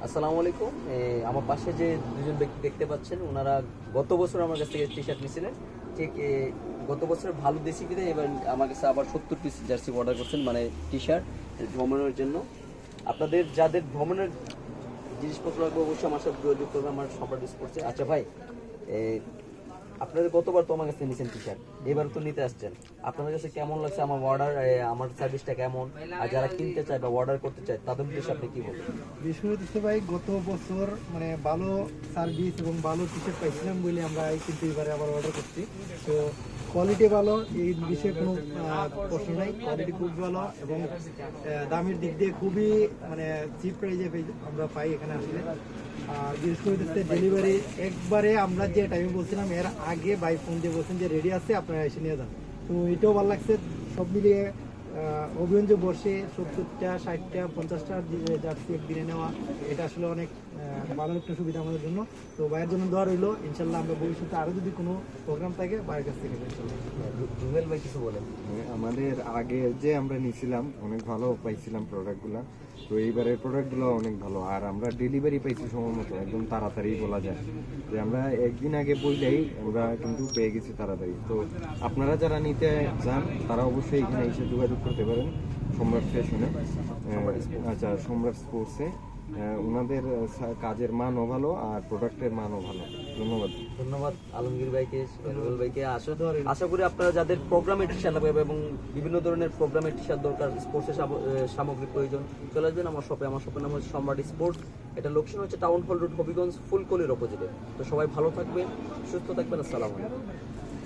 আসসালামু আলাইকুম। আমার পাশে যে দুজন ব্যক্তি দেখতে পাচ্ছেন, ওনারা গত বছর আমার কাছ থেকে টি শার্ট নিয়েছিলেন। ঠিক গত বছর ভালো দেশি কিনে এবার আমার কাছে আবার 70 পিস জার্সি অর্ডার করছেন, মানে টি শার্ট ভ্রমণের জন্য। আপনাদের যাদের ভ্রমণের জিনিসপত্র লাগবে অবশ্যই আমার সাথে যোগাযোগ করবে, আমার সম্রাট স্পোর্টসে। আচ্ছা ভাই, আপনাদের গতবার তো আমার কাছে নিয়েছেন টি শার্ট, এবার তো নিতে আসছেন। আপনাদের কাছে কেমন লাগছে আমার অর্ডার, আমার সার্ভিসটা কেমন? আর যারা কিনতে চায় বা অর্ডার করতে চায় তাদের উদ্দেশ্যে আপনি কি বলবেন? বিষয় হচ্ছে ভাই, গত বছর মানে ভালো সার্ভিস এবং ভালো টি শার্ট পাইছিলাম বলে আমরা কিন্তু এবারে আবার অর্ডার করছি। তো কোয়ালিটি ভালো, এই বিষয়ে কোনো প্রশ্ন নাই। কোয়ালিটি খুব ভালো এবং দামের দিক দিয়ে খুবই মানে চিপ প্রাইজে আমরা পাই এখানে আসলে। আর বিশেষ করে হচ্ছে ডেলিভারি একবারে আমরা যে টাইমে বলছিলাম এর আগে বাই ফোন দিয়ে বলছেন যে রেডি আছে, আপনারা এসে নিয়ে যান। তো এটাও ভালো লাগছে। সব মিলিয়ে অভিযান যে বসে 70টা 60টা 50টা জার্সি একদিনে নেওয়া, এটা আসলে অনেক ভালো একটা সুবিধা আমাদের জন্য। তো ভাইয়ের জন্য দোয়া রইলো, ইনশাল্লাহ আমরা ভবিষ্যতে আরও যদি কোনো প্রোগ্রাম থাকে ভাইয়ের কাছ থেকে ইনশাল্লাহ। রুবেল ভাই কিছু বলেন। আমাদের আগে যে আমরা নিছিলাম অনেক ভালো পাইছিলাম প্রোডাক্টগুলো, তো এইবারের প্রোডাক্টগুলো অনেক ভালো। আর আমরা ডেলিভারি পাইছি সময় মতো, একদম তাড়াতাড়ি বলা যায় যে আমরা একদিন আগে বললেই আমরা কিন্তু পেয়ে গেছি তাড়াতাড়ি। তো আপনারা যারা নিতে চান তারা অবশ্যই এখানে এসে যোগাযোগ করতে পারেন সম্রাট ফ্যাশনে, আচ্ছা সম্রাট স্পোর্টসে। ওনাদের কাজের মানও ভালো আর প্রোডাক্টের মানও ভালো। ধন্যবাদ। ধন্যবাদ আলমগীর ভাইকে, রুবেল ভাইকে। আশা করি আপনারা যাদের প্রোগ্রামের টি শার্ট লাগবে এবং বিভিন্ন ধরনের প্রোগ্রামের টি শার্ট দরকার, স্পোর্টসের সামগ্রী প্রয়োজন, চলে আসবেন আমার শপে। আমার শপের নাম হচ্ছে সম্রাট স্পোর্টস। এটা লোকেশন হচ্ছে টাউন হল রোড, হবিগঞ্জ, ফুলকলির অপোজিটে। তো সবাই ভালো থাকবেন, সুস্থ থাকবেন। আসসালামু আলাইকুম।